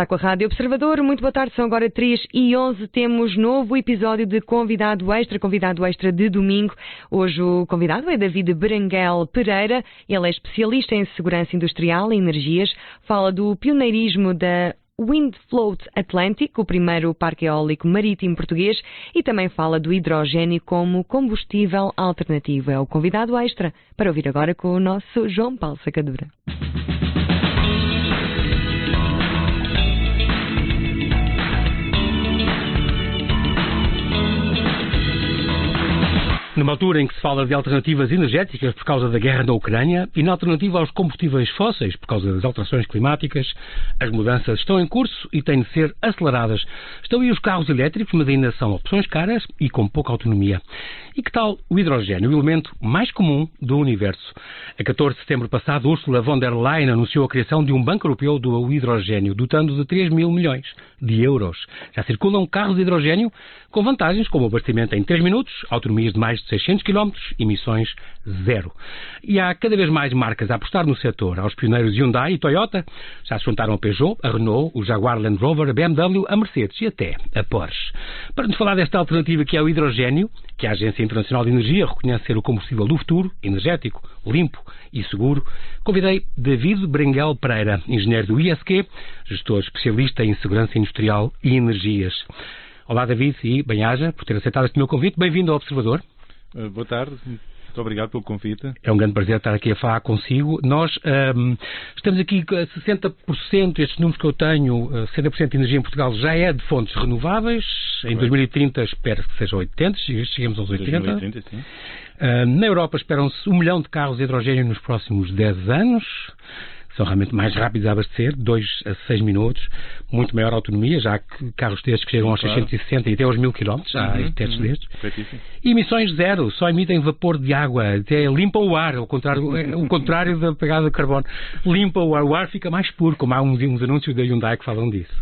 Está com a Rádio Observador. Muito boa tarde, são agora 3h11. Temos novo episódio de Convidado Extra de domingo. Hoje o convidado é David Berenguel Pereira. Ele é especialista em segurança industrial e energias. Fala do pioneirismo da Windfloat Atlantic, o primeiro parque eólico marítimo português, e também fala do hidrogênio como combustível alternativo. É o Convidado Extra, para ouvir agora com o nosso João Paulo Sacadura. Numa altura em que se fala de alternativas energéticas por causa da guerra na Ucrânia e na alternativa aos combustíveis fósseis por causa das alterações climáticas, as mudanças estão em curso e têm de ser aceleradas. Estão aí os carros elétricos, mas ainda são opções caras e com pouca autonomia. E que tal o hidrogênio, o elemento mais comum do universo? A 14 de setembro passado, Ursula von der Leyen anunciou a criação de um banco europeu do hidrogênio, dotando de 3 mil milhões de euros. Já circulam carros de hidrogênio com vantagens como o abastecimento em 3 minutos, autonomias de mais de 600 km, emissões zero. E há cada vez mais marcas a apostar no setor. Aos pioneiros Hyundai e Toyota já se juntaram a Peugeot, a Renault, o Jaguar Land Rover, a BMW, a Mercedes e até a Porsche. Para nos falar desta alternativa que é o hidrogênio, que a Agência Internacional de Energia reconhece ser o combustível do futuro, energético, limpo e seguro, convidei David Berenguel Pereira, engenheiro do ISQ, gestor especialista em segurança industrial e energias. Olá, David, e bem-aja por ter aceitado este meu convite. Bem-vindo ao Observador. Boa tarde, muito obrigado pelo convite. É um grande prazer estar aqui a falar consigo. Nós estamos aqui a 60%, estes números que eu tenho, 60% de energia em Portugal já é de fontes renováveis. Em 2030 espera-se que sejam 80%, chegamos aos 80%. 2030, sim. Na Europa esperam-se 1 milhão de carros de hidrogênio nos próximos 10 anos. São realmente mais rápidos a abastecer, 2 a 6 minutos, muito maior autonomia, já que carros destes que chegam aos 660 e até aos 1000 km, há testes destes. E emissões zero, só emitem vapor de água, até limpam o ar, o contrário da pegada de carbono. Limpa o ar fica mais puro, como há uns anúncios da Hyundai que falam disso.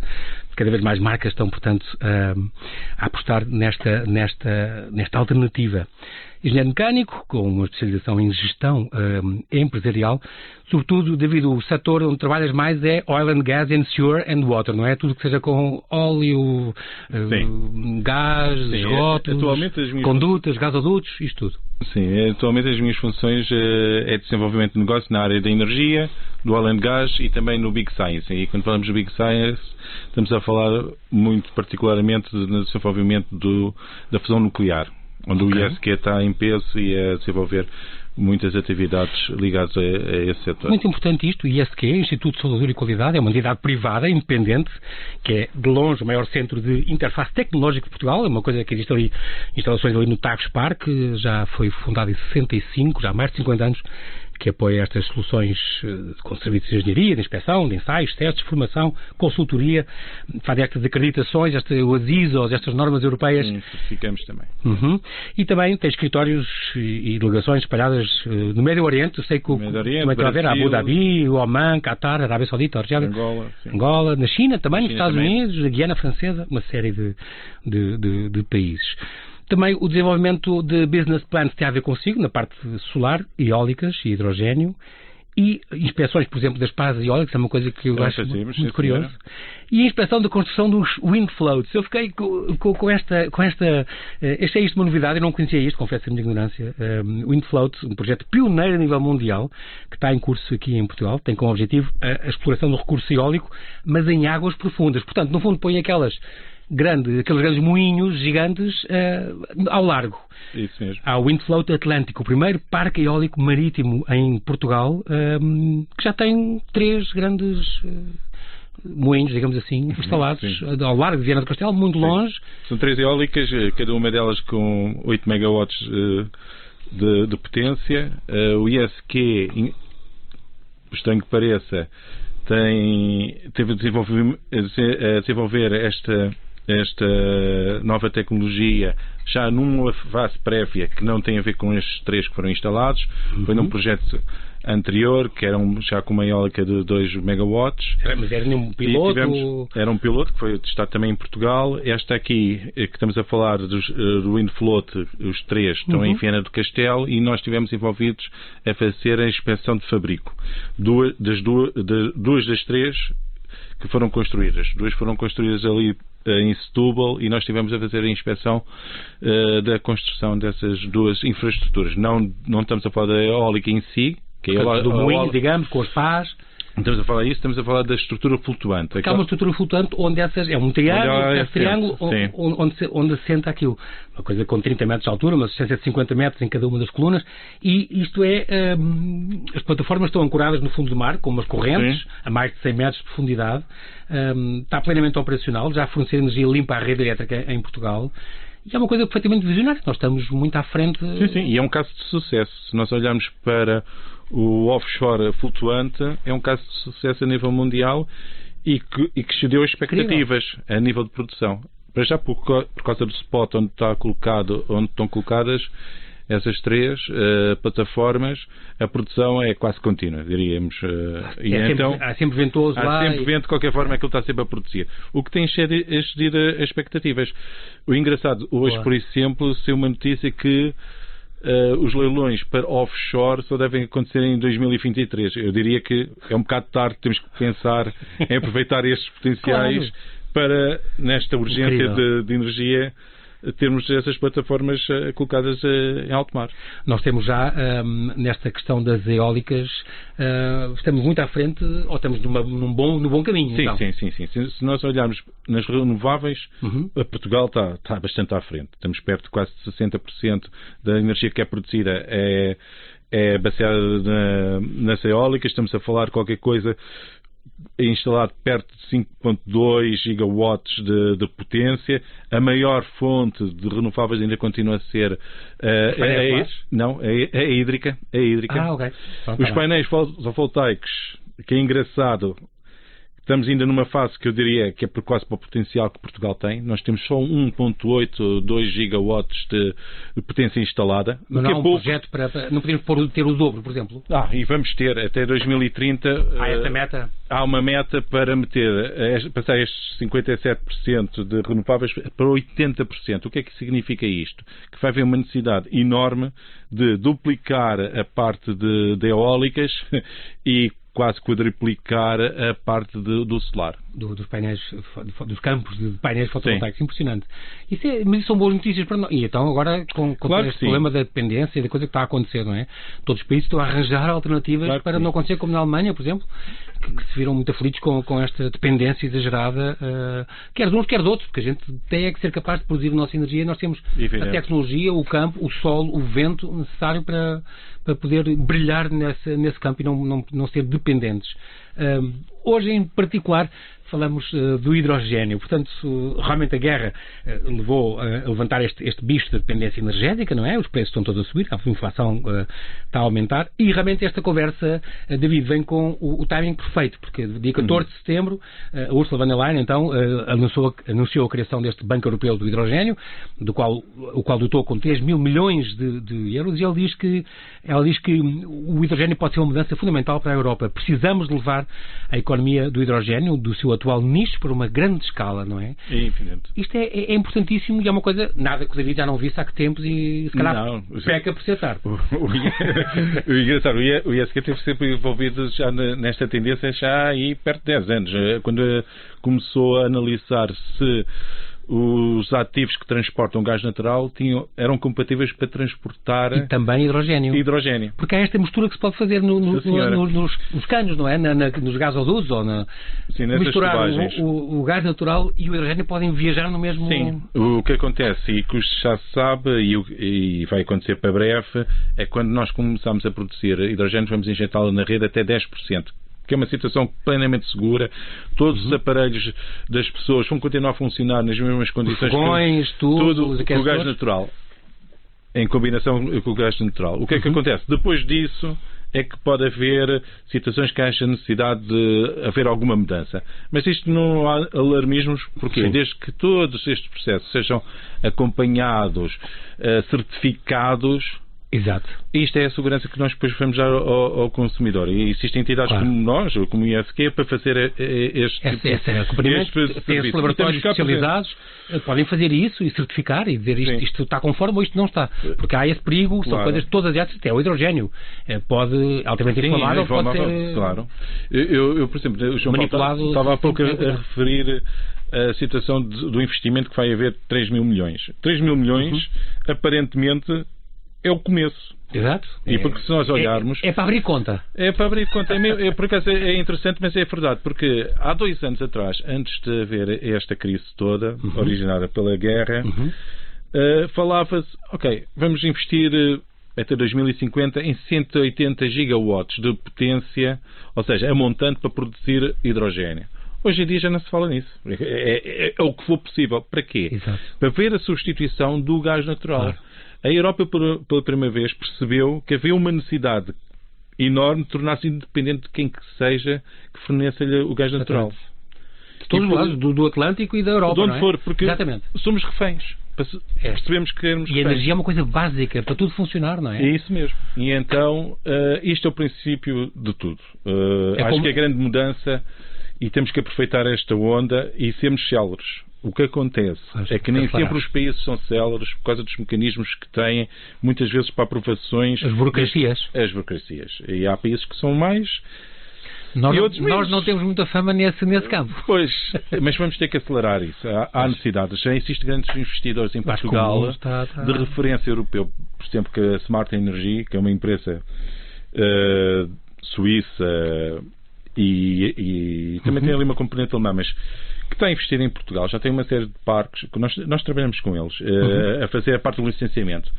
Cada vez mais marcas estão, portanto, a apostar nesta alternativa. Engenheiro mecânico, com uma especialização em gestão empresarial, sobretudo devido ao setor onde trabalhas mais é oil and gas and sewer and water, não é? Tudo que seja com óleo, gás, esgotos, condutas, gasodutos, isto tudo. Sim, atualmente as minhas funções é desenvolvimento de negócio na área da energia, do oil and gas e também no Big Science. E quando falamos de Big Science, estamos a falar muito particularmente no desenvolvimento da fusão nuclear, onde o ISQ está em peso e a desenvolver muitas atividades ligadas a esse setor. Muito importante isto, o ISQ, Instituto de Saúde e Qualidade, é uma entidade privada, independente, que é de longe o maior centro de interface tecnológico de Portugal, é uma coisa que existe ali, instalações ali no Tagus Park, já foi fundado em 65, já há mais de 50 anos, que apoia estas soluções com serviços de engenharia, de inspeção, de ensaios, testes, formação, consultoria, faz estas acreditações, os ISOs, estas normas europeias. Certificamos também. E também tem escritórios e delegações espalhadas no Médio Oriente. Eu sei que também vai haver Abu Dhabi, Oman, Qatar, Arábia Saudita, Angola, na China também, nos Estados Unidos, na Guiana Francesa, uma série de países. Também o desenvolvimento de business plans tem a ver consigo, na parte solar, eólicas e hidrogênio, e inspeções, por exemplo, das pás eólicas, é uma coisa que eu acho muito curioso. E a inspeção da construção dos windfloats. Eu fiquei com esta... Achei isto uma novidade, eu não conhecia isto, confesso a minha ignorância. Windfloat, um projeto pioneiro a nível mundial, que está em curso aqui em Portugal, tem como objetivo a exploração do recurso eólico, mas em águas profundas. Portanto, no fundo, põe aqueles grandes moinhos gigantes ao largo. Isso mesmo. Há o Windfloat Atlantic, o primeiro parque eólico marítimo em Portugal, que já tem 3 grandes moinhos, digamos assim, instalados ao largo de Viana do Castelo, muito longe. São 3 eólicas, cada uma delas com 8 megawatts de potência. O ISQ, estranho que pareça, teve a desenvolver esta nova tecnologia já numa fase prévia que não tem a ver com estes 3 que foram instalados. Foi num projeto anterior, que era já com uma eólica de 2 megawatts. Mas era um piloto? Era um piloto que foi testado também em Portugal. Esta aqui, que estamos a falar do Windfloat, os 3 estão em Viana do Castelo, e nós estivemos envolvidos a fazer a inspeção de fabrico. Duas das 3 que foram construídas. 2 foram construídas ali em Setúbal e nós estivemos a fazer a inspeção da construção dessas 2 infraestruturas. Não estamos a falar da eólica em si, que é do moinho, digamos, com os pás. Não estamos a falar disso, estamos a falar da estrutura flutuante. Porque há uma estrutura flutuante onde é um triângulo, onde assenta aquilo. Uma coisa com 30 metros de altura, uma distância de 50 metros em cada uma das colunas, e isto as plataformas estão ancoradas no fundo do mar, com umas correntes, a mais de 100 metros de profundidade, está plenamente operacional, já a fornecer energia limpa à rede elétrica em Portugal. E é uma coisa perfeitamente visionária. Nós estamos muito à frente. Sim, e é um caso de sucesso. Se nós olharmos para o offshore flutuante, é um caso de sucesso a nível mundial e que excedeu as expectativas a nível de produção. Para já, por causa do spot onde estão colocadas essas 3 plataformas, a produção é quase contínua, diríamos. Há sempre ventoso lá. Há sempre vento, de qualquer forma, aquilo está sempre a produzir. O que tem excedido as expectativas. O engraçado, hoje, por exemplo, saiu uma notícia que os leilões para offshore só devem acontecer em 2023. Eu diria que é um bocado tarde, temos que pensar em aproveitar estes potenciais para, nesta urgência de energia, termos essas plataformas colocadas em alto mar. Nós temos já, nesta questão das eólicas, estamos muito à frente, ou estamos no bom caminho. Sim, então. sim. Se nós olharmos nas renováveis, Portugal está bastante à frente. Estamos perto de quase de 60% da energia que é produzida é baseada nas eólicas. Estamos a falar qualquer coisa instalado perto de 5.2 gigawatts de potência. A maior fonte de renováveis ainda continua a ser a hídrica. Okay. Os painéis fotovoltaicos, que é engraçado, estamos ainda numa fase que eu diria que é quase para o potencial que Portugal tem. Nós temos só 1.8, 2 gigawatts de potência instalada. Mas não há um projeto para... Não podemos ter o dobro, por exemplo? E vamos ter até 2030... essa meta? Há uma meta para passar estes 57% de renováveis para 80%. O que é que significa isto? Que vai haver uma necessidade enorme de duplicar a parte de eólicas e quase quadriplicar a parte do solar. Dos painéis, dos campos de painéis fotovoltaicos. Impressionante. Mas isso são boas notícias para nós. E então agora, com este problema da dependência e da coisa que está a acontecer, não é? Todos os países estão a arranjar alternativas para não acontecer como na Alemanha, por exemplo, que se viram muito aflitos com esta dependência exagerada, quer de uns, quer de outros, porque a gente tem que ser capaz de produzir a nossa energia. Nós temos a tecnologia, o campo, o sol, o vento necessário para poder brilhar nesse campo e não ser dependentes. Hoje, em particular, falamos do hidrogénio. Portanto, realmente a guerra levou a levantar este bicho da dependência energética, não é? Os preços estão todos a subir, a inflação está a aumentar e realmente esta conversa, David, vem com o timing perfeito, porque dia 14 de setembro a Ursula von der Leyen então anunciou a criação deste Banco Europeu do Hidrogénio, o qual dotou com 3 mil milhões de euros, e ela diz que o hidrogénio pode ser uma mudança fundamental para a Europa. Precisamos de levar a economia do hidrogénio, do seu atual nicho, para uma grande escala, não é? É infinito. Isto é importantíssimo e é uma coisa, nada que o David já não visse há que tempos e se calhar peca por ser tarde. O engraçado, o ISQ esteve sempre envolvido já nesta tendência já aí perto de 10 anos. Quando começou a analisar se os ativos que transportam gás natural eram compatíveis para transportar... E também hidrogénio. Porque há esta mistura que se pode fazer nos canos, não é? Nos gasodutos ou misturar o gás natural e o hidrogénio podem viajar no mesmo... Sim. O que acontece, e que já se sabe, e vai acontecer para breve, é quando nós começamos a produzir hidrogénio, vamos injetá-lo na rede até 10%. Que é uma situação plenamente segura. Todos os aparelhos das pessoas vão continuar a funcionar nas mesmas condições. Fogões, tudo com o gás natural. Em combinação com o gás natural. O que é que acontece? Depois disso é que pode haver situações que haja necessidade de haver alguma mudança. Mas isto não há alarmismos, porque desde que todos estes processos sejam acompanhados, certificados, Exato. Isto é a segurança que nós depois vamos dar ao consumidor. E existem entidades como nós, ou como o ISQ, para fazer este serviço. Tem esses laboratórios especializados, podem fazer isso e certificar e dizer isto está conforme ou isto não está. Porque há esse perigo, são coisas todas essas, até o hidrogénio pode altamente inflamável, pode ser... Claro. Eu, por exemplo, o João Paulo estava há pouco a referir a situação do investimento que vai haver de 3 mil milhões. 3 mil milhões, aparentemente, é o começo. Exato. E porque se nós olharmos... É para abrir conta. É para abrir conta. Por acaso é interessante, mas é verdade. Porque há 2 anos atrás, antes de haver esta crise toda, originada pela guerra, falava-se, vamos investir até 2050 em 180 gigawatts de potência, ou seja, a montante para produzir hidrogénio. Hoje em dia já não se fala nisso. É o que for possível. Para quê? Exato. Para ver a substituição do gás natural. Claro. A Europa, pela primeira vez, percebeu que havia uma necessidade enorme de tornar-se independente de quem que seja que forneça-lhe o gás natural. De todos os lados, do Atlântico e da Europa. De onde for, porque somos reféns. Percebemos que queremos reféns. E a energia é uma coisa básica para tudo funcionar, não é? É isso mesmo. E então, isto é o princípio de tudo. Acho que é a grande mudança e temos que aproveitar esta onda e sermos céleres. O que acontece é que nem sempre os países são céleres por causa dos mecanismos que têm, muitas vezes para aprovações. As burocracias. As burocracias. E há países que são mais. Nós não temos muita fama nesse campo. Pois, mas vamos ter que acelerar isso. Há necessidades. Já existem grandes investidores em Portugal de referência europeu. Por exemplo, que a Smart Energy, que é uma empresa suíça e também tem ali uma componente alemã, mas que está a investir em Portugal, já tem uma série de parques que nós trabalhamos com eles a fazer a parte do licenciamento.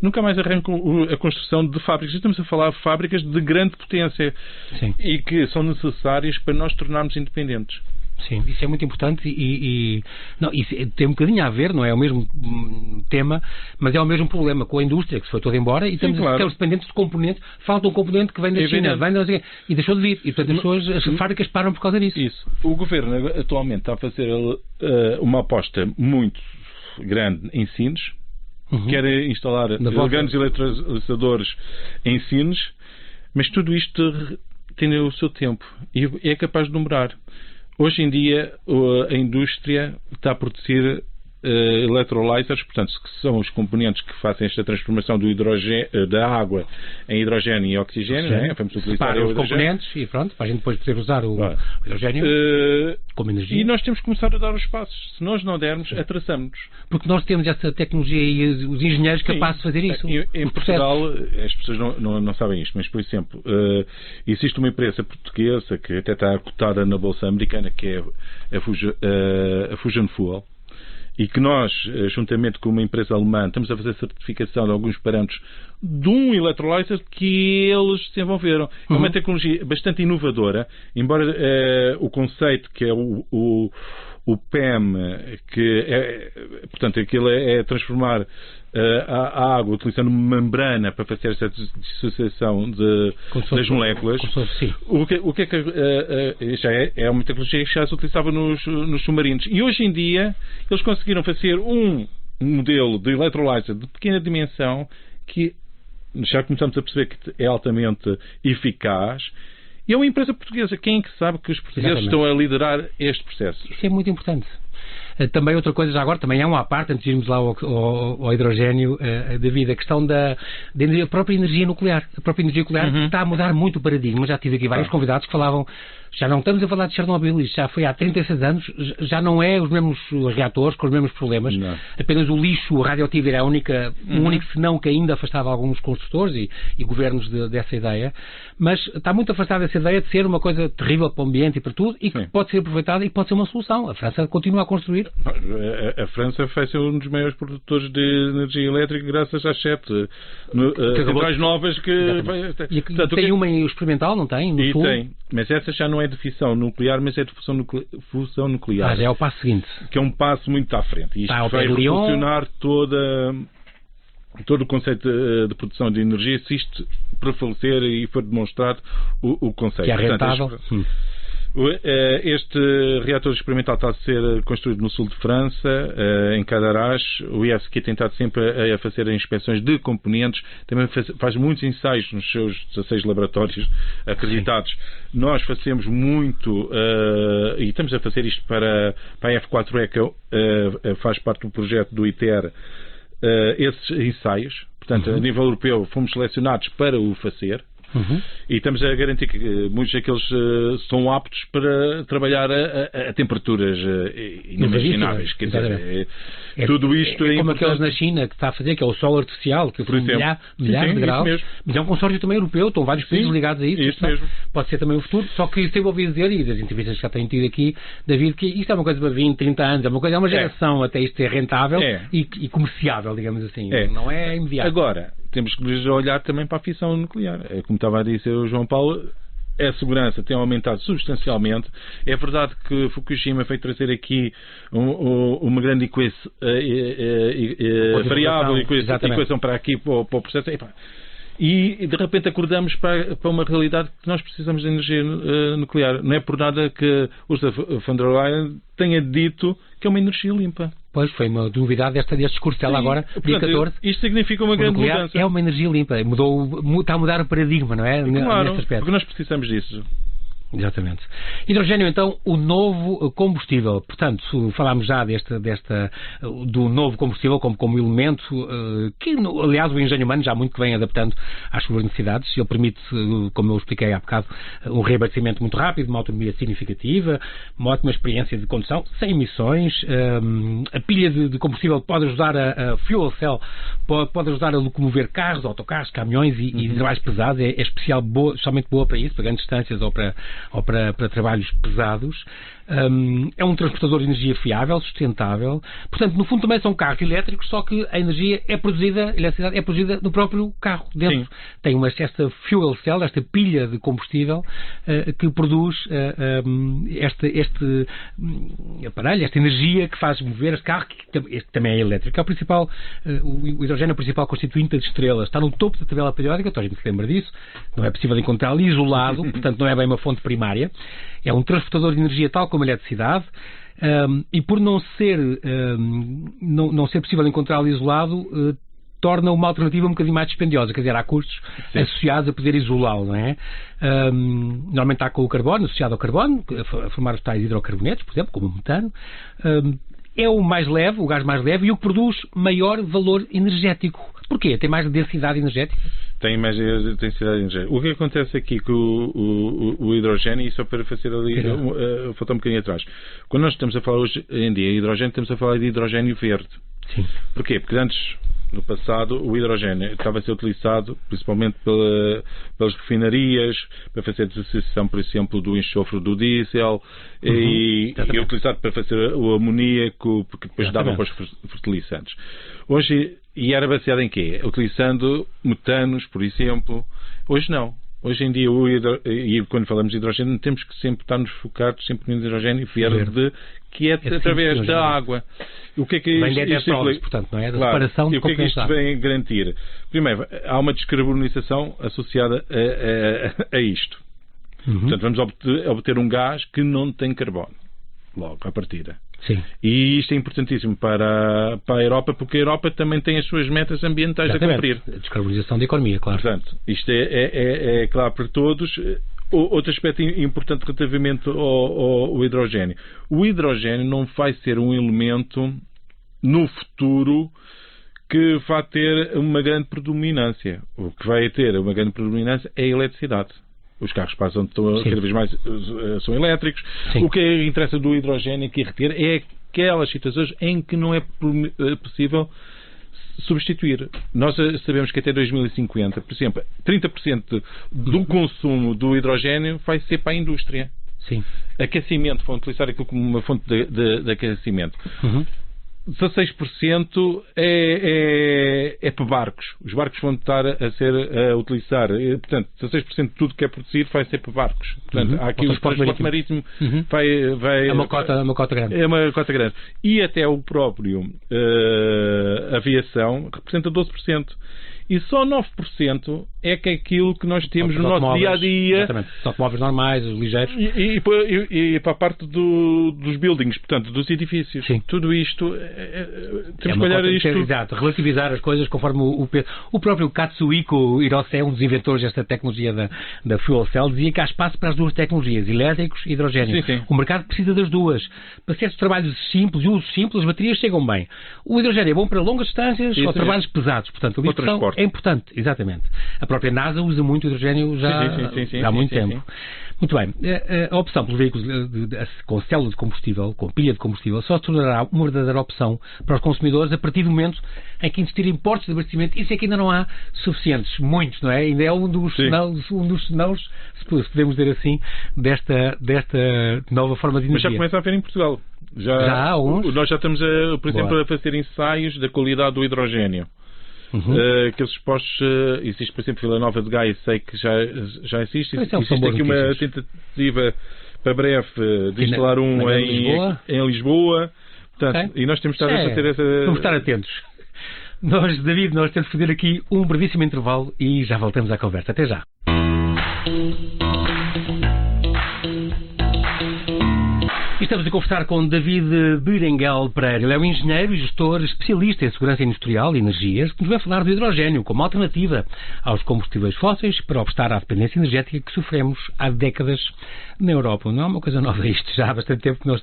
Nunca mais arrancam a construção de fábricas. Estamos a falar de fábricas de grande potência. Sim. E que são necessárias para nós tornarmos independentes. Sim, isso é muito importante não, isso tem um bocadinho a ver, não é o mesmo tema, mas é o mesmo problema com a indústria que se foi toda embora e estamos dependentes de componentes. Falta um componente que vem da China, e deixou de vir. E portanto as fábricas param por causa disso. Isso. O governo atualmente está a fazer uma aposta muito grande em Sines. Quer instalar grandes eletrolisadores em Sines, mas tudo isto tem o seu tempo e é capaz de demorar. Hoje em dia a indústria está a produzir electrolyzers, portanto, que são os componentes que fazem esta transformação do hidrogênio, da água em hidrogênio e oxigênio, né? Vamos utilizar os componentes e pronto, para a gente depois poder usar o hidrogênio como energia. E nós temos que começar a dar os passos. Se nós não dermos, atrasamos-nos. Porque nós temos essa tecnologia e os engenheiros capazes de fazer isso. Em Portugal, as pessoas não sabem isto, mas, por exemplo, existe uma empresa portuguesa que até está cotada na Bolsa Americana, que é a Fusion Fuel, e que nós, juntamente com uma empresa alemã, estamos a fazer certificação de alguns parâmetros de um electrolyzer que eles desenvolveram. É uma tecnologia bastante inovadora, embora o conceito que é o PEM, que portanto, aquilo é transformar a água utilizando uma membrana para fazer essa dissociação das moléculas. O que é que já é uma tecnologia que já se utilizava nos submarinos. E hoje em dia eles conseguiram fazer um modelo de electrolyzer de pequena dimensão que já começamos a perceber que é altamente eficaz. E é uma empresa portuguesa. Quem é que sabe que os portugueses estão a liderar este processo? Isso é muito importante. Também outra coisa, já agora, também é uma parte, antes de irmos lá ao hidrogénio, devido à questão da própria energia nuclear. A própria energia nuclear está a mudar muito o paradigma. Já tive aqui vários convidados que falavam, já não estamos a falar de Chernobyl, isto já foi há 36 anos, já não é os mesmos reatores com os mesmos problemas. Não. Apenas o lixo radioativo era o único senão que ainda afastava alguns construtores e governos dessa ideia. Mas está muito afastada dessa ideia de ser uma coisa terrível para o ambiente e para tudo e que pode ser aproveitada e pode ser uma solução. A França continua a construir. A França vai ser um dos maiores produtores de energia elétrica graças às 7 centrais novas que... Portanto, tem uma experimental, não tem? No sul? Tem, mas essa já não é de fissão nuclear, mas é de fusão nuclear. Já é o passo seguinte. Que é um passo muito à frente. E isto vai revolucionar todo o conceito de produção de energia, se isto prevalecer e for demonstrado o conceito. Que é rentável. Este reator experimental está a ser construído no sul de França, em Cadarache. O ISQ tem estado sempre a fazer inspeções de componentes, também faz muitos ensaios nos seus 16 laboratórios acreditados. Sim. Nós fazemos muito, e estamos a fazer isto para a F4E, que faz parte do projeto do ITER, esses ensaios. Portanto, a nível europeu, fomos selecionados para o fazer. E estamos a garantir que muitos daqueles são aptos para trabalhar a temperaturas inimagináveis. Quer dizer, tudo isto é como aqueles na China que está a fazer, que é o sol artificial, que são milhares de graus. Mas é um consórcio também europeu, estão vários países ligados a isso. Isso mesmo. Pode ser também o futuro. Só que isso eu ouvi dizer, e das entrevistas que já tenho tido aqui, David, que isto é uma coisa para 20, 30 anos, é uma geração até isto ser rentável e comerciável, digamos assim. Não é imediato. Agora, temos que olhar também para a fissão nuclear. Como estava a dizer o João Paulo, a segurança tem aumentado substancialmente. É verdade que Fukushima foi trazer aqui uma grande variável equação para aqui, para o processo. E de repente acordamos para uma realidade que nós precisamos de energia nuclear. Não é por nada que Ursula von der Leyen tenha dito que é uma energia limpa. Pois, foi uma novidade deste discurso dela agora, dia 14. Isto significa uma grande mudança. É uma energia limpa. Está a mudar o paradigma, não é? Claro, neste aspecto. Porque nós precisamos disso. Exatamente. Hidrogênio, então, o novo combustível. Portanto, falámos já do novo combustível como elemento que, aliás, o engenho humano já muito que vem adaptando às suas necessidades. Ele permite, como eu expliquei há bocado, um reabastecimento muito rápido, uma autonomia significativa, uma ótima experiência de condução, sem emissões. A pilha de combustível pode ajudar a fuel cell, pode ajudar a locomover carros, autocarros, caminhões e trabalhos pesados. É especialmente boa para isso, para grandes distâncias ou para trabalhos pesados. É um transportador de energia fiável, sustentável. Portanto, no fundo também são carros elétricos, só que a energia a eletricidade é produzida no próprio carro dentro. Sim. Tem esta fuel cell, esta pilha de combustível que produz este aparelho, esta energia que faz mover este carro, que também é elétrico. É o principal, o hidrogênio é o principal constituinte das estrelas. Está no topo da tabela periódica, toda a gente se lembra disso. Não é possível encontrá-lo isolado, portanto não é bem uma fonte primária. É um transportador de energia tal como a eletricidade, e por não ser possível encontrá-lo isolado, torna uma alternativa um bocadinho mais dispendiosa, quer dizer, há custos associados a poder isolá-lo, não é? Normalmente está com o carbono, associado ao carbono, a formar os tais hidrocarbonetos, por exemplo, como o metano. É o mais leve, o gás mais leve, e o que produz maior valor energético. Porquê? Tem mais densidade energética? Tem mais densidade energética. O que acontece aqui com o hidrogênio, e só para fazer ali, faltar um bocadinho atrás. Quando nós estamos a falar hoje em dia de hidrogênio, estamos a falar de hidrogênio verde. Sim. Porquê? Porque antes, no passado, o hidrogênio estava a ser utilizado principalmente pelas refinarias, para fazer a dissociação, por exemplo, do enxofre do diesel, e utilizado para fazer o amoníaco, porque depois dava para os fertilizantes. Hoje, e era baseado em quê? Utilizando metanos, por exemplo. Hoje não. Hoje em dia, e quando falamos de hidrogênio, temos que sempre estar-nos focados sempre no hidrogênio verde, que é através da água. O que é que vem isto implica? Portanto, não é? Da separação de o que é que isto vem garantir? Primeiro, há uma descarbonização associada a isto. Portanto, vamos obter um gás que não tem carbono, logo, à partida. Sim. E isto é importantíssimo para a Europa, porque a Europa também tem as suas metas ambientais a cumprir. A descarbonização da economia, claro. Portanto, isto é claro para todos. Outro aspecto importante relativamente ao hidrogênio. O hidrogênio não vai ser um elemento no futuro que vai ter uma grande predominância. O que vai ter uma grande predominância é a eletricidade. Os carros passam cada vez mais são elétricos. Sim. O que interessa do hidrogênio aqui reter é aquelas situações em que não é possível substituir. Nós sabemos que até 2050, por exemplo, 30% do consumo do hidrogênio vai ser para a indústria. Sim. Aquecimento, vão utilizar aquilo como uma fonte de aquecimento. 16% é para barcos. Os barcos vão estar a utilizar. Portanto, 16% de tudo que é produzido vai ser para barcos. Portanto, há aqui o transporte marítimo vai... É uma cota grande. É uma cota grande. E até o próprio aviação representa 12%. E só 9% é que aquilo que nós temos no nosso dia-a-dia. Exatamente. Os automóveis normais, os ligeiros. E para a parte dos buildings, portanto, dos edifícios. Sim. Tudo isto, temos que olhar isto. Exato, relativizar as coisas conforme o peso. O próprio Katsuhiko Hirose, um dos inventores desta tecnologia da Fuel Cell, dizia que há espaço para as duas tecnologias, elétricos e hidrogênio. Sim. O mercado precisa das duas. Para certos trabalhos simples, uso simples, as baterias chegam bem. O hidrogênio é bom para longas distâncias ou trabalhos pesados. Portanto, a transporte é importante. Exatamente. A própria NASA usa muito hidrogênio já há muito tempo. Muito bem. A opção pelos veículos com célula de combustível, com pilha de combustível, só se tornará uma verdadeira opção para os consumidores a partir do momento em que existirem portos de abastecimento. Isso é que ainda não há suficientes. Muitos, não é? Ainda é um dos senãos, se podemos dizer assim, desta nova forma de energia. Mas já começa a haver em Portugal. Já há uns? Nós já estamos, por exemplo, a fazer ensaios da qualidade do hidrogênio. Aqueles postos, existe, por exemplo, Vila Nova de Gaia, sei que já existe. Existe aqui uma tentativa para breve de instalar um em Lisboa. Portanto, e nós temos de estar a fazer essa. Vamos estar atentos. David, nós temos de fazer aqui um brevíssimo intervalo e já voltamos à conversa. Até já. Estamos a conversar com David Berenguel Pereira. Ele é um engenheiro e gestor especialista em segurança industrial e energias, que nos vai falar do hidrogênio como alternativa aos combustíveis fósseis para obstar à dependência energética que sofremos há décadas na Europa. Não é uma coisa nova isto, já há bastante tempo que nós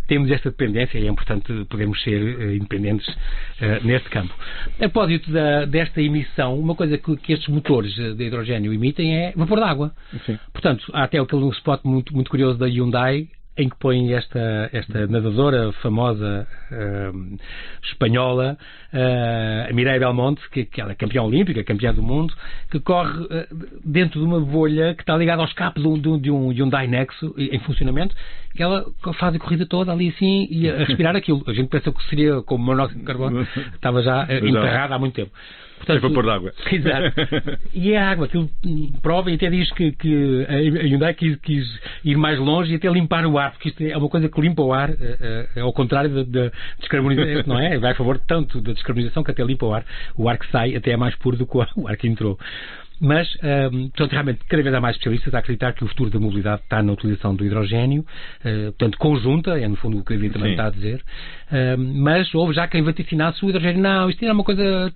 temos esta dependência e é importante podermos ser independentes neste campo. A propósito desta emissão, uma coisa que estes motores de hidrogênio emitem é vapor de água. Sim. Portanto, há até aquele spot muito curioso da Hyundai, em que põe esta nadadora famosa espanhola, a Mireia Belmonte, que ela é campeã olímpica, campeã do mundo, que corre dentro de uma bolha que está ligada ao escape de um Hyundai Nexo em funcionamento, e ela faz a corrida toda ali assim e a respirar aquilo. A gente pensa que seria como monóxido de carbono, estava já enterrado há muito tempo. Portanto, é vapor de água. Exato. E é água. Aquilo prova e até diz que a Hyundai quis ir mais longe e até limpar o ar, porque isto é uma coisa que limpa o ar, ao contrário da descarbonização, não é? Vai a favor tanto da descarbonização que até limpa o ar. O ar que sai até é mais puro do que o ar que entrou. Mas, portanto, realmente, cada vez há mais especialistas a acreditar que o futuro da mobilidade está na utilização do hidrogênio, portanto, conjunta, é no fundo o que a David também está a dizer, mas houve já quem vaticinasse o hidrogênio. Não, isto é uma coisa,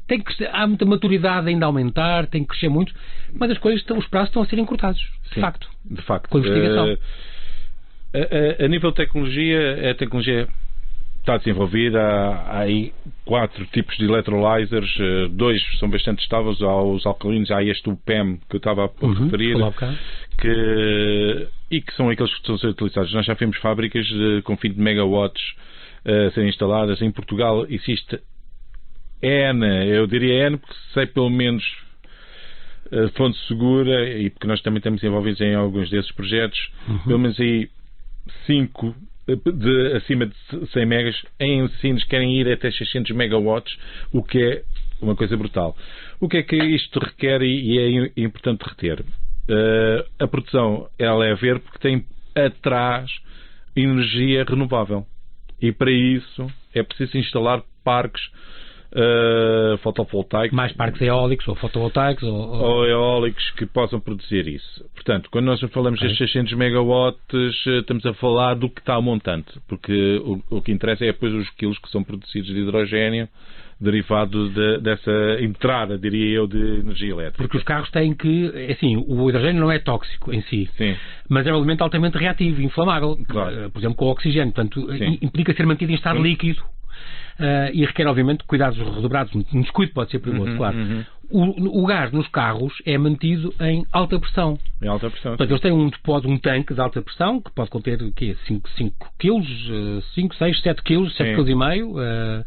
há muita maturidade ainda a aumentar, tem que crescer muito, mas as coisas, os prazos estão a ser encurtados, de facto. Com a investigação. A nível de tecnologia, a tecnologia está desenvolvida, há aí 4 tipos de electrolyzers, 2 são bastante estáveis, há os alcalinos, há este o PEM que eu estava a referir, que são aqueles que estão a ser utilizados. Nós já vimos fábricas com 20 megawatts a serem instaladas. Em Portugal existe eu diria N, porque sei pelo menos fonte segura, e porque nós também estamos envolvidos em alguns desses projetos, pelo menos aí 5 acima de 100 megas, em ensinos querem ir até 600 megawatts, o que é uma coisa brutal. O que é que isto requer e é importante reter? A produção, ela é verde porque tem atrás energia renovável, e para isso é preciso instalar parques fotovoltaicos, mais parques eólicos ou fotovoltaicos ou eólicos que possam produzir isso. Portanto, quando nós falamos de 600 megawatts, estamos a falar do que está a montante, porque o que interessa é depois os quilos que são produzidos de hidrogênio derivado dessa entrada, diria eu, de energia elétrica. Porque os carros têm que, assim, o hidrogênio não é tóxico em si, sim, mas é um elemento altamente reativo, inflamável, claro, por exemplo, com o oxigênio, portanto, implica ser mantido em estado líquido. E requer, obviamente, cuidados redobrados. Um descuido pode ser perigoso, claro. O gás nos carros é mantido em alta pressão. Em alta pressão. Portanto, eles têm um tanque de alta pressão que pode conter 5 kg, 5, 6, 7 kg, 7,5 kg.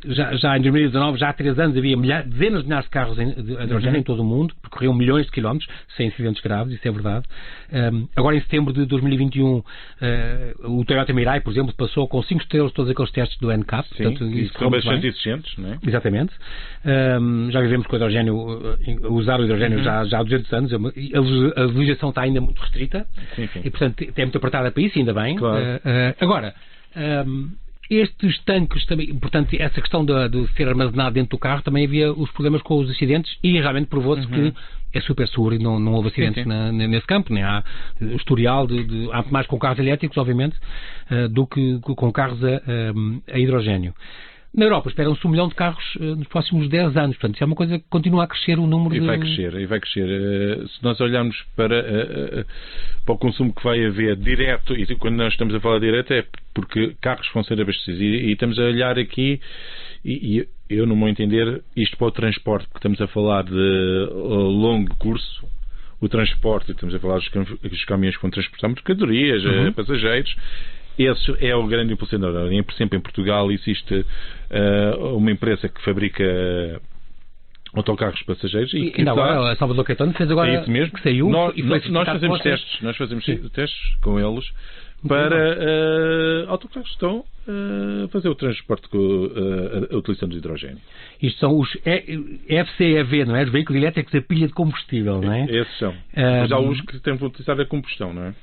Já em 2019, já há 3 anos, havia dezenas de milhares de carros de hidrogênio em todo o mundo, percorriam milhões de quilómetros sem incidentes graves, isso é verdade. Agora, em setembro de 2021, o Toyota Mirai, por exemplo, passou com 5 estrelas todos aqueles testes do NCAP. Sim, portanto, isso são bastante exigentes, não é? Exatamente. Já vivemos com o hidrogênio, usar o hidrogênio já há 200 anos. A legislação está ainda muito restrita, e portanto é muito apertada para isso, ainda bem. Claro. Agora, estes tanques também, portanto, essa questão de ser armazenado dentro do carro, também havia os problemas com os acidentes e realmente provou-se que é super seguro e não houve acidentes nesse campo, nem há historial há mais com carros elétricos, obviamente, do que com carros a hidrogénio. Na Europa esperam-se 1 milhão de carros nos próximos 10 anos. Portanto, isso é uma coisa que continua a crescer o número e vai crescer. Se nós olharmos para o consumo que vai haver direto, e quando nós estamos a falar direto é porque carros vão ser abastecidos. E estamos a olhar aqui, e eu, no meu entender, isto para o transporte, porque estamos a falar de longo curso, o transporte, estamos a falar dos caminhões que vão transportar mercadorias, passageiros. Esse é o grande impulsionador. Por exemplo, em Portugal existe uma empresa que fabrica autocarros passageiros e ainda agora a Salvador Caetano fez agora isso mesmo. Que saiu Nós fazemos testes com eles para autocarros que estão a fazer o transporte utilizando hidrogénio. Isto são os FCEV, não é? Os veículos elétricos a pilha de combustível, não é? Esses são. Mas há uns que têm que utilizar a combustão, não é?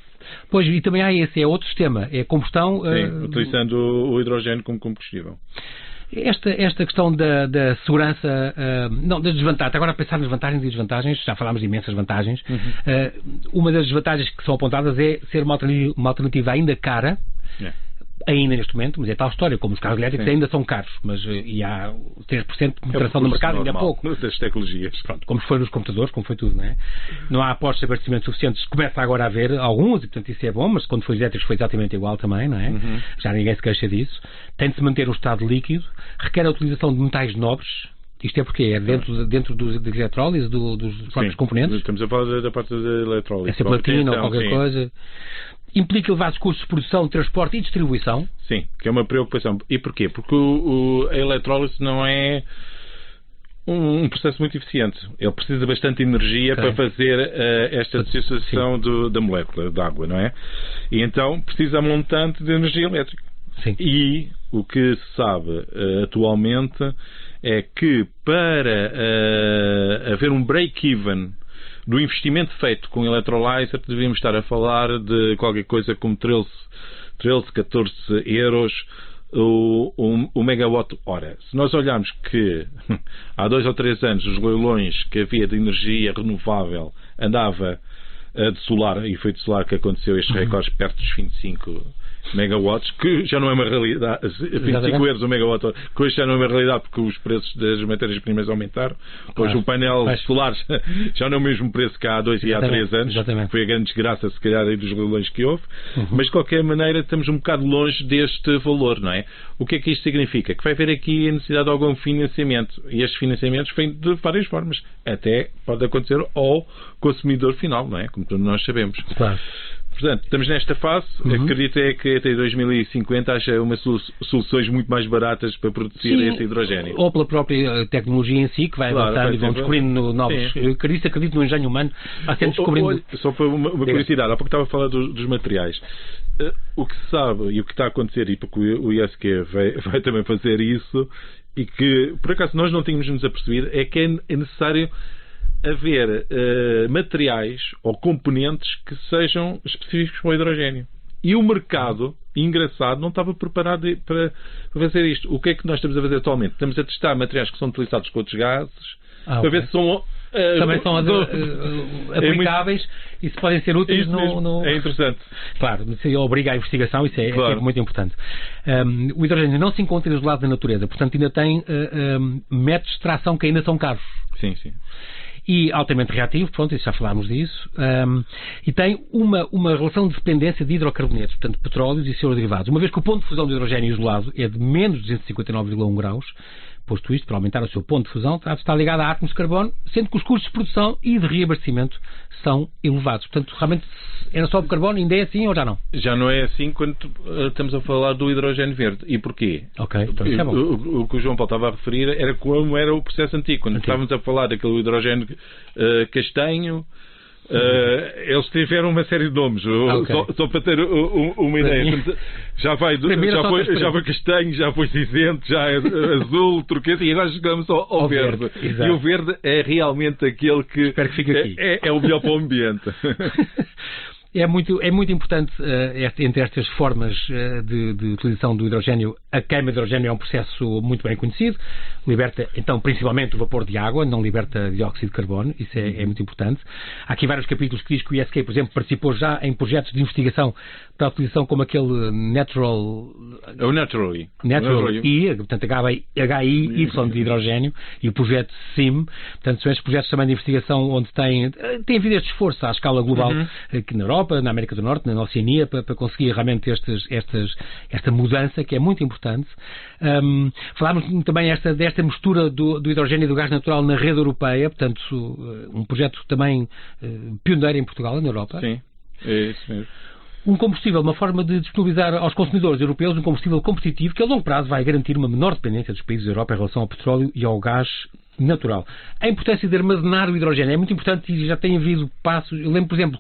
Pois, e também há esse, é outro sistema, é a combustão... Sim, utilizando o hidrogénio como combustível. Esta questão da segurança, não, das desvantagens, agora a pensar nas vantagens e desvantagens, já falámos de imensas vantagens, uma das vantagens que são apontadas é ser uma alternativa ainda cara, ainda neste momento, mas é tal história, como os carros elétricos ainda são caros, mas e há 3% de penetração no mercado, ainda é pouco. Das tecnologias. Pronto, como foi nos computadores, como foi tudo, não é? Não há apostos de abastecimento suficientes, começa agora a haver alguns, e portanto isso é bom, mas quando foi elétricos foi exatamente igual também, não é? Já ninguém se queixa disso. Tem de se manter um estado líquido, requer a utilização de metais nobres. Isto é porque é dentro da eletrólise dos próprios componentes. Estamos a falar da parte da eletrólise. É ser platina ou qualquer coisa. Implica elevados custos de produção, transporte e distribuição. Sim, que é uma preocupação. E porquê? Porque a eletrólise não é um processo muito eficiente. Ele precisa de bastante energia para fazer esta dissociação da molécula de água, não é? E então precisa montante de energia elétrica. Sim. E o que se sabe atualmente é que para haver um break-even do investimento feito com electrolyzer, devíamos estar a falar de qualquer coisa como 13, 14 euros o megawatt-hora. Se nós olharmos que há 2 ou 3 anos os leilões que havia de energia renovável andava de solar, e foi de solar que aconteceu estes recordes perto dos 25 megawatts, que já não é uma realidade, 25 euros o megawatt, que hoje já não é uma realidade porque os preços das matérias-primas aumentaram. Hoje o painel solar já não é o mesmo preço que há 2 e há 3 anos, foi a grande desgraça se calhar aí dos leilões que houve, mas de qualquer maneira estamos um bocado longe deste valor, não é? O que é que isto significa? Que vai haver aqui a necessidade de algum financiamento, e estes financiamentos vêm de várias formas, até pode acontecer ao consumidor final, não é? Como todos nós sabemos. Claro. Portanto, estamos nesta fase. Acredito é que até 2050 haja umas soluções muito mais baratas para produzir esse hidrogénio. Ou pela própria tecnologia em si, que vai avançando e vão descobrindo novos. Eu acredito no engenho humano, a ser descobrindo. Só para uma curiosidade, há pouco estava a falar dos materiais. O que se sabe e o que está a acontecer, e porque o ISQ vai também fazer isso, e que por acaso nós não tínhamos nos apercebido, é que é necessário haver materiais ou componentes que sejam específicos para o hidrogénio. E o mercado, engraçado, não estava preparado para fazer isto. O que é que nós estamos a fazer atualmente? Estamos a testar materiais que são utilizados com outros gases para ver se são... também são aplicáveis e se podem ser úteis no... É interessante. Claro, isso obriga à investigação, isso é sempre muito importante. O hidrogênio não se encontra isolado na natureza, portanto ainda tem métodos de extração que ainda são caros. Sim, sim. E altamente reativo, pronto, já falámos disso, e tem uma relação de dependência de hidrocarbonetos, portanto petróleos e seus derivados. Uma vez que o ponto de fusão de hidrogênio isolado é de menos 259,1 graus, posto isto, para aumentar o seu ponto de fusão, está ligado a átomos de carbono, sendo que os custos de produção e de reabastecimento são elevados. Portanto, realmente, era só o carbono, ainda é assim ou já não? Já não é assim quando estamos a falar do hidrogênio verde. E porquê? Ok, então isso é bom. O que o João Paulo estava a referir era como era o processo antigo. Quando estávamos a falar daquele hidrogênio castanho, eles tiveram uma série de nomes, só para ter uma ideia. Já foi castanho, já foi cinzento, já é azul, turquesa, e agora chegamos ao verde. E o verde é realmente aquele que espero que fique aqui. É o melhor para o ambiente. É muito importante entre estas formas de utilização do hidrogênio. A queima de hidrogênio é um processo muito bem conhecido. Liberta, então, principalmente o vapor de água, não liberta dióxido de carbono. Isso é muito importante. Há aqui vários capítulos que diz que o ISK, por exemplo, participou já em projetos de investigação para a utilização como aquele Natural E, portanto, HIY de hidrogênio, e o projeto SIM. Portanto, são estes projetos também de investigação onde tem havido este esforço à escala global, aqui na Europa, na América do Norte, na Oceania, para conseguir realmente esta mudança que é muito importante. Falámos também desta mistura do hidrogênio e do gás natural na rede europeia, portanto, um projeto também pioneiro em Portugal e na Europa. Sim, é isso mesmo. Um combustível, uma forma de disponibilizar aos consumidores europeus um combustível competitivo que a longo prazo vai garantir uma menor dependência dos países da Europa em relação ao petróleo e ao gás natural. A importância de armazenar o hidrogênio é muito importante e já tem havido passos. Eu lembro, por exemplo,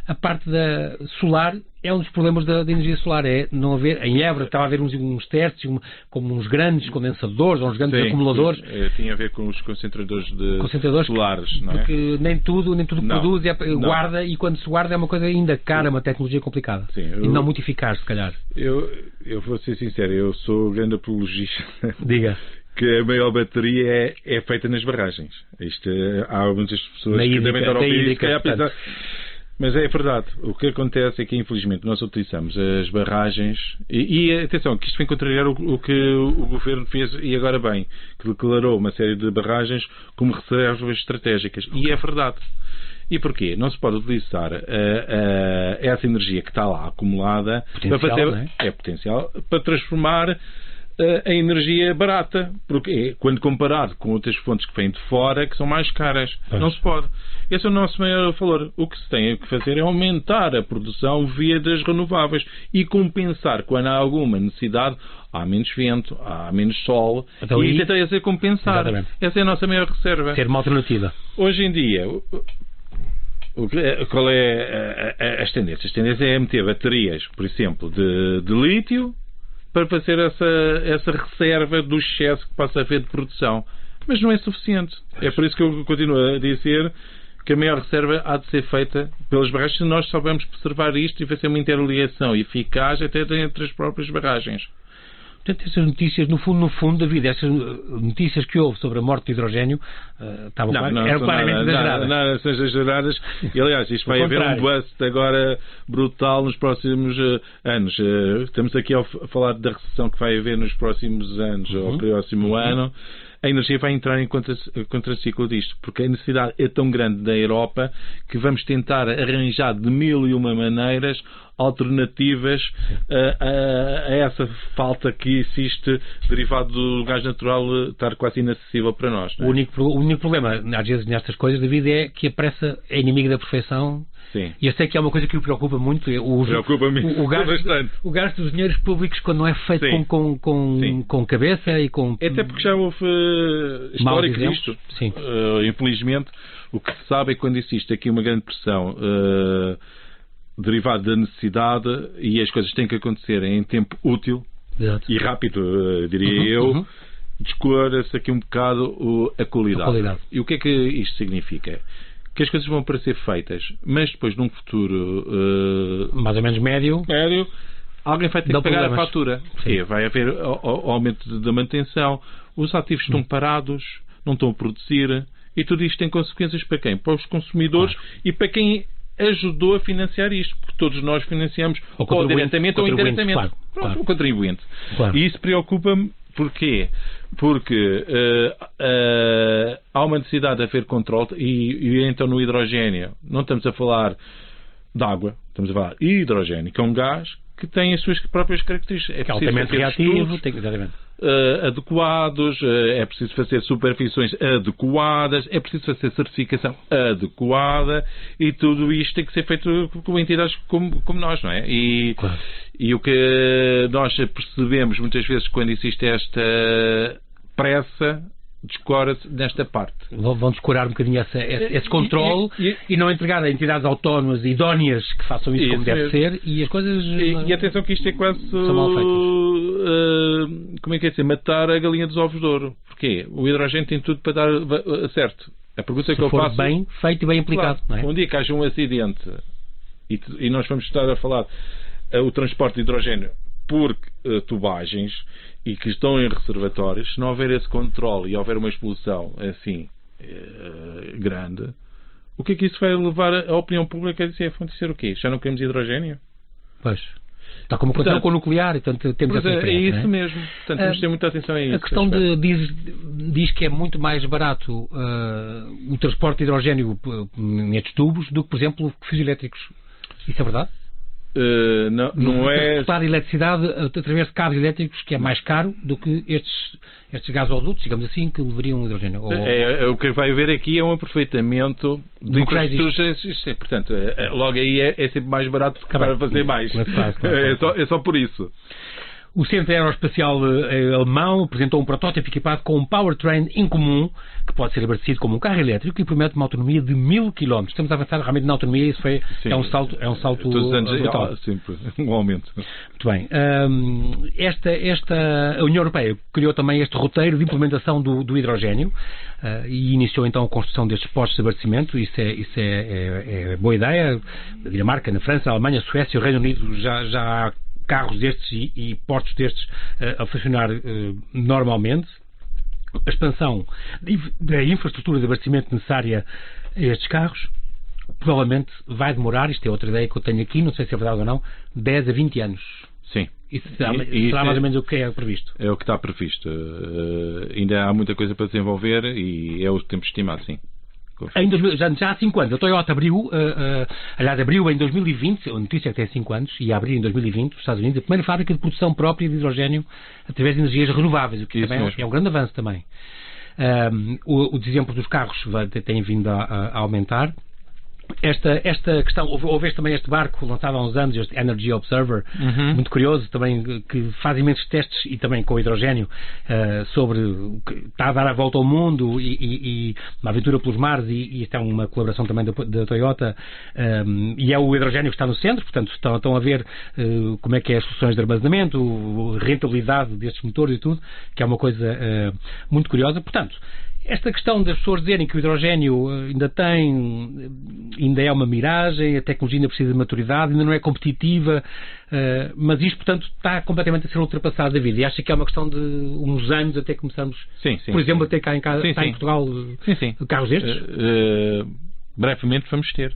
a parte da solar é um dos problemas da energia solar. É não haver, em Évora estava a haver uns testes, como uns grandes condensadores ou uns grandes acumuladores. Tinha a ver com os concentradores solares, não é? Porque nem tudo que produz guarda, e quando se guarda é uma coisa ainda cara, uma tecnologia complicada. Sim, e não muito eficaz, se calhar. Eu vou ser sincero, eu sou grande apologista. Diga. Que a maior bateria é feita nas barragens. Há muitas pessoas que devem estar a ouvir isso, a pensar. Mas é verdade. O que acontece é que, infelizmente, nós utilizamos as barragens e atenção, que isto vem contrariar o que o Governo fez, e agora bem, que declarou uma série de barragens como reservas estratégicas. E é verdade. E porquê? Não se pode utilizar essa energia que está lá acumulada potencial, para fazer... Não é? É potencial para transformar a energia barata, porque quando comparado com outras fontes que vêm de fora, que são mais caras. Não se pode. Esse é o nosso maior valor. O que se tem que fazer é aumentar a produção via das renováveis e compensar quando há alguma necessidade. Há menos vento, há menos sol, então, e tentar a ser compensar. Exatamente. Essa é a nossa maior reserva. Ser uma alternativa. Hoje em dia, qual é as tendências? As tendências é meter baterias, por exemplo, de lítio, para fazer essa reserva do excesso que possa haver de produção. Mas não é suficiente. É por isso que eu continuo a dizer que a maior reserva há de ser feita pelas barragens, se nós soubermos preservar isto e fazer uma interligação eficaz até entre as próprias barragens. Portanto, essas notícias, no fundo, David, essas notícias que houve sobre a morte do hidrogênio eram claramente exageradas. Não, são exageradas. E, aliás, isto vai haver um bust agora brutal nos próximos anos. Estamos aqui a falar da recessão que vai haver nos próximos anos, ou próximo ano. A energia vai entrar em contraciclo disto, porque a necessidade é tão grande da Europa que vamos tentar arranjar de 1001 maneiras alternativas a essa falta que existe derivado do gás natural estar quase inacessível para nós. Não é? O único problema, às vezes, nestas coisas, David, é que a pressa é inimiga da perfeição. Sim. E eu sei que é uma coisa que o preocupa muito. Preocupa-me bastante. O gasto dos dinheiros públicos quando não é feito com cabeça e com... Até porque já houve histórico disto. Infelizmente, o que se sabe é que quando existe aqui uma grande pressão derivada da necessidade e as coisas têm que acontecer em tempo útil. Exato. E rápido, diria eu, descura-se aqui um bocado a qualidade. E o que é que isto significa? Que as coisas vão para ser feitas, mas depois num futuro mais ou menos médio, alguém vai ter que pagar a fatura. Porque vai haver aumento da manutenção, os ativos estão parados, não estão a produzir, e tudo isto tem consequências para quem? Para os consumidores e para quem ajudou a financiar isto, porque todos nós financiamos ou diretamente ou indiretamente. Claro. O contribuinte. Claro. E isso preocupa-me. Porquê? Porque há uma necessidade de haver controle e então no hidrogênio não estamos a falar de água, estamos a falar de hidrogênio, que é um gás que tem as suas próprias características. É altamente reativo, adequados, é preciso fazer superfícies adequadas, é preciso fazer certificação adequada, e tudo isto tem que ser feito com entidades como nós, não é? E o que nós percebemos muitas vezes quando existe esta pressa, descora-se nesta parte. Vão descurar um bocadinho esse controle e não entregar a entidades autónomas idóneas que façam isso como deve ser, e as coisas... E atenção que isto é quase... São mal feitas. Como é que é dizer? Matar a galinha dos ovos de ouro. Porquê? O hidrogênio tem tudo para dar certo. A pergunta que eu faço... bem feito e bem aplicado. Claro, não é? Um dia que haja um acidente e nós vamos estar a falar o transporte de hidrogênio por tubagens e que estão em reservatórios, se não houver esse controle e houver uma explosão assim grande, o que é que isso vai levar a opinião pública a dizer? Vão dizer o quê? Já não queremos hidrogênio? Pois. Está como aconteceu com o nuclear, e portanto temos essa experiência. É isso, não é? mesmo. Portanto, temos de ter muita atenção a isso. A questão diz que é muito mais barato o transporte de hidrogênio nestes tubos do que, por exemplo, fios elétricos. Isso é verdade? Não é. Transportar eletricidade através de cabos elétricos, que é mais caro do que estes gasodutos, digamos assim, que levariam hidrogênio. O que vai haver aqui é um aproveitamento de infraestruturas. Portanto, logo aí é sempre mais barato para fazer mais. Claro. É só por isso. O Centro Aeroespacial Alemão apresentou um protótipo equipado com um powertrain incomum que pode ser abastecido como um carro elétrico e promete uma autonomia de 1000 km. Estamos a avançar realmente na autonomia, isso é um salto todos os anos brutal. Sempre um aumento. Muito bem. A União Europeia criou também este roteiro de implementação do hidrogênio e iniciou então a construção destes postos de abastecimento. Isso é boa ideia. Na Dinamarca, na França, na Alemanha, Suécia, o Reino Unido já há carros destes e portos destes a funcionar normalmente. A expansão da infraestrutura de abastecimento necessária a estes carros provavelmente vai demorar, isto é outra ideia que eu tenho aqui, não sei se é verdade ou não, 10 a 20 anos. Sim. Isso será mais ou menos o que é previsto. É o que está previsto. Ainda há muita coisa para desenvolver e é o tempo estimado, sim. Já há 5 anos. A Toyota abriu em 2020, a notícia é que tem 5 anos, e a abrir em 2020, nos Estados Unidos, a primeira fábrica de produção própria de hidrogênio através de energias renováveis, o que também é um grande avanço também. O exemplo dos carros tem vindo a aumentar. Esta questão, houve também este barco lançado há uns anos, este Energy Observer, muito curioso também, que faz imensos testes e também com hidrogênio sobre o que está a dar a volta ao mundo e uma aventura pelos mares, e isto é uma colaboração também da Toyota, e é o hidrogênio que está no centro, portanto estão a ver como é que é as soluções de armazenamento, a rentabilidade destes motores e tudo, que é uma coisa muito curiosa. Portanto, esta questão das pessoas dizerem que o hidrogênio ainda é uma miragem, a tecnologia ainda precisa de maturidade, ainda não é competitiva, mas isto, portanto, está completamente a ser ultrapassado da vida. E acha que é uma questão de uns anos até começarmos, por exemplo, a ter cá em Portugal carros destes? Brevemente vamos ter.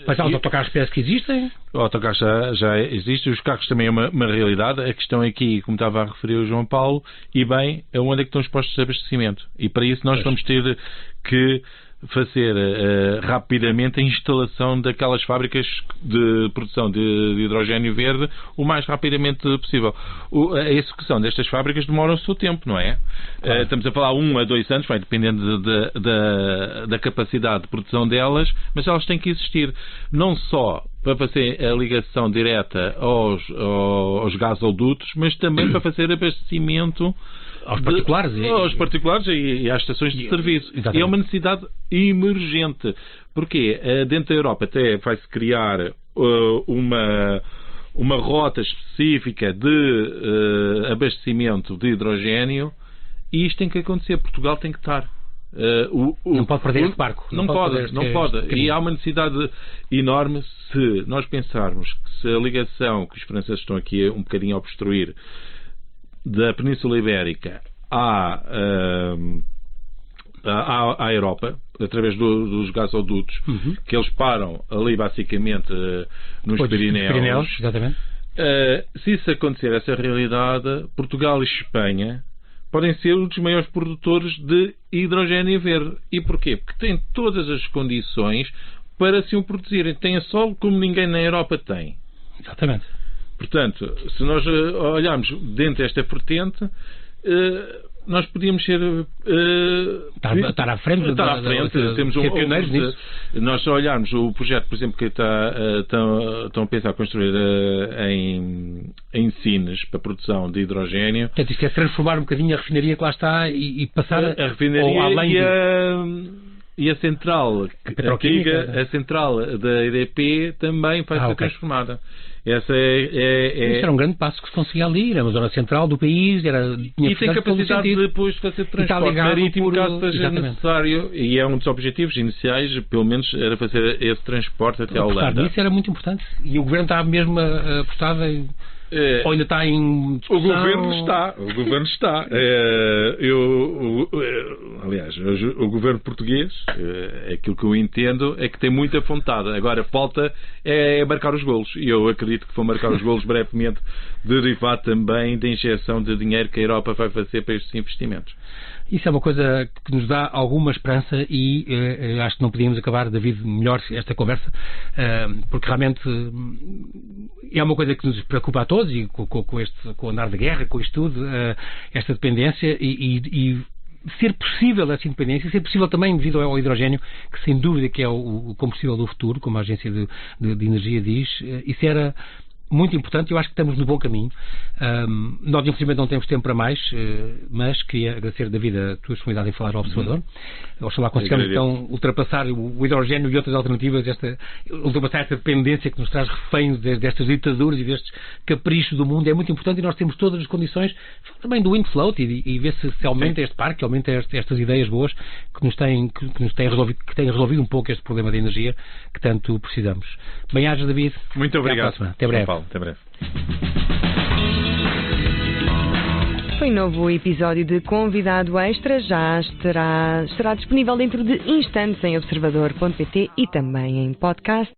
Mas há os autocarros que existem? O autocarro já existe, os carros também é uma realidade. A questão aqui, como estava a referir o João Paulo, e bem, onde é que estão os postos de abastecimento? E para isso nós vamos ter que fazer rapidamente a instalação daquelas fábricas de produção de hidrogênio verde o mais rapidamente possível. A execução destas fábricas demora o seu tempo, não é? Claro. Estamos a falar 1 a 2 anos, vai dependendo da capacidade de produção delas, mas elas têm que existir não só para fazer a ligação direta aos gasodutos, mas também para fazer abastecimento aos particulares e às estações de serviço. Exatamente. E é uma necessidade emergente. Porquê? Dentro da Europa até vai-se criar uma rota específica de abastecimento de hidrogênio, e isto tem que acontecer. Portugal tem que estar. Não pode perder este barco. Não pode. E há uma necessidade enorme se nós pensarmos que se a ligação que os franceses estão aqui um bocadinho a obstruir da Península Ibérica à Europa, através dos gasodutos, que eles param ali basicamente nos Pirineus. Exatamente. Se isso acontecer, essa realidade, Portugal e Espanha podem ser um dos maiores produtores de hidrogênio verde. E porquê? Porque têm todas as condições para se o produzirem. Têm a solo como ninguém na Europa tem. Exatamente. Portanto, se nós olharmos dentro desta vertente, nós podíamos ser estar à frente. Temos pioneiros nisso. Nós olharmos o projeto, por exemplo, que estão a pensar construir em Sines para a produção de hidrogênio. Portanto, isto é transformar um bocadinho a refinaria que lá está e passar a refinaria além E a central antiga, a central da EDP também vai ser transformada. Essa Isso era um grande passo que se conseguia ali, era uma zona central do país, e tem capacidade depois de fazer transporte marítimo caso seja necessário, e é um dos objetivos iniciais, pelo menos, era fazer esse transporte até a Holanda. Isso era muito importante. E o Governo está mesmo apostado em... Ou ainda está em discussão? O Governo está. Aliás, o Governo português, aquilo que eu entendo, é que tem muita vontade. Agora, falta é marcar os golos. E eu acredito que vão marcar os golos brevemente, derivado também da injeção de dinheiro que a Europa vai fazer para estes investimentos. Isso é uma coisa que nos dá alguma esperança e acho que não podíamos acabar, David, melhor esta conversa, porque realmente é uma coisa que nos preocupa a todos e com o andar de guerra, com isto tudo, esta dependência e ser possível essa independência, ser possível também devido ao hidrogénio, que sem dúvida que é o combustível do futuro, como a Agência de Energia diz, isso era muito importante. Eu acho que estamos no bom caminho. Nós, infelizmente, não temos tempo para mais, mas queria agradecer, David, a tua disponibilidade em falar ao Observador. Oxalá consigamos, então, ultrapassar o hidrogénio e outras alternativas, ultrapassar esta dependência que nos traz reféns destas ditaduras e destes caprichos do mundo. É muito importante e nós temos todas as condições, também do wind float, e ver se aumenta este parque, aumenta estas ideias boas que nos têm resolvido um pouco este problema de energia que tanto precisamos. Bem-ajas, David. Muito obrigado. Até breve. Até breve. Foi um novo episódio de Convidado Extra. Já estará disponível dentro de instantes em observador.pt e também em podcast.